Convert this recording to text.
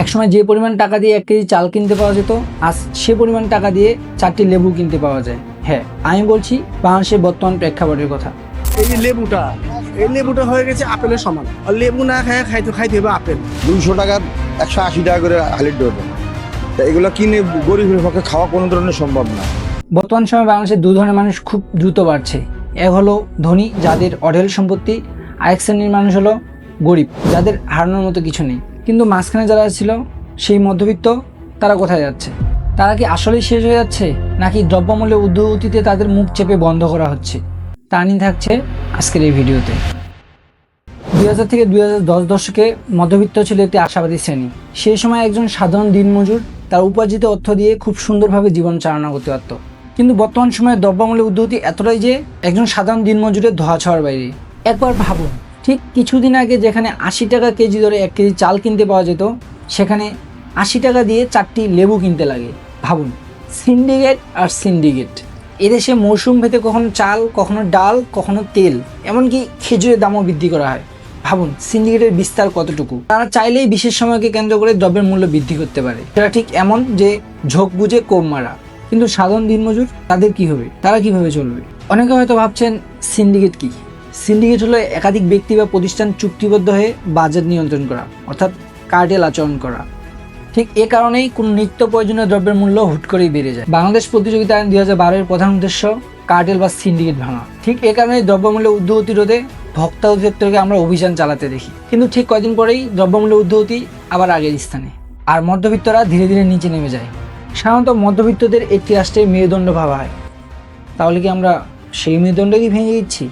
একসময় যে পরিমাণ টাকা দিয়ে 1 কেজি চাল কিনতে পাওয়া যেত, আজ সে পরিমাণ টাকা দিয়ে 4টি লেবু কিনতে পাওয়া যায়। হ্যাঁ, আমি বলছি বাংলাদেশের বর্তমান প্রেক্ষাপটের কথা। এই যে লেবুটা হয়ে গেছে আপেলের সমান। আর লেবু না খাইতে হবে আপেল। 200 টাকার 180 টাকা করে হালির ডজন, এগুলো কিনে গরিবের পক্ষে খাওয়া কোনো ধরনের সম্ভব না। বর্তমান সময়ে বাংলাদেশে 2 ধরনের মানুষ খুব দ্রুত বাড়ছে। এক হলো ধনী, যাদের অঢেল সম্পত্তি। আরেক শ্রেণীর মানুষ হলো গরিব, যাদের হারানোর মতো কিছু নেই। কিন্তু মাঝখানে যারা ছিল সেই মধ্যবিত্ত, তারা কোথায় যাচ্ছে? তারা কি আসলেই শেষ হয়ে যাচ্ছে, নাকি দ্রব্যমূল্যের ঊর্ধ্বগতিতে তাদের মুখ চেপে বন্ধ করা হচ্ছে? তা নিয়ে থাকছে আজকের এই ভিডিওতে। 2000 থেকে 2010 দশকে মধ্যবিত্ত ছিল একটি আশাবাদী শ্রেণী। সেই সময় একজন সাধারণ দিনমজুর তার উপার্জিত অর্থ দিয়ে খুব সুন্দরভাবে জীবন চালনা করতে পারত। কিন্তু বর্তমান সময়ে দ্রব্যমূল্যের ঊর্ধ্বগতি এতটাই যে একজন সাধারণ দিনমজুরের ধোয়া ছোঁয়ার বাইরে। একবার ভাবুন, ঠিক কিছুদিন আগে যেখানে 80 টাকা কেজি দরে 1 কেজি চাল কিনতে পাওয়া যেত, সেখানে 80 টাকা দিয়ে 4টি লেবু কিনতে লাগে। ভাবুন, সিন্ডিকেট আর সিন্ডিকেট। এদেশে মৌসুম ভেদে কখনো চাল, কখনো ডাল, কখনো তেল, এমনকি খেজুরের দামও বৃদ্ধি করা হয়। ভাবুন সিন্ডিকেটের বিস্তার কতটুকু। তারা চাইলেই বিশেষ সময়কে কেন্দ্র করে দ্রব্যের মূল্য বৃদ্ধি করতে পারে। সেটা ঠিক এমন যে ঝোঁক বুঝে কোপ মারা। কিন্তু সাধারণ দিনমজুর, তাদের কি হবে? তারা কিভাবে চলবে? অনেকে হয়তো ভাবছেন সিন্ডিকেট কি? সিন্ডিকেট হলো একাধিক ব্যক্তি বা প্রতিষ্ঠান চুক্তিবদ্ধ হয়ে বাজেট নিয়ন্ত্রণ করা, অর্থাৎ কার্টেল আচরণ করা। ঠিক এ কারণেই কোনো নিত্য প্রয়োজনীয় দ্রব্যের মূল্য হুট করেই বেড়ে যায়। বাংলাদেশ প্রতিযোগিতা আইন 2012 এর প্রধান উদ্দেশ্য কার্টেল বা সিন্ডিকেট ভাঙা। ঠিক এ কারণেই দ্রব্যমূল্যের ঊর্ধ্বগতি রোধে ভোক্তা অধিদপ্তরকে আমরা অভিযান চালাতে দেখি। কিন্তু ঠিক কয়েকদিন পরেই দ্রব্যমূল্যের ঊর্ধ্বগতি আবার আগের স্থানে, আর মধ্যবিত্তরা ধীরে ধীরে নিচে নেমে যায়। সাধারণত মধ্যবিত্তদের একটি রাষ্ট্রের মেরুদণ্ড ভাবা হয়। তাহলে কি আমরা সেই মেরুদণ্ডকেই ভেঙে দিচ্ছি?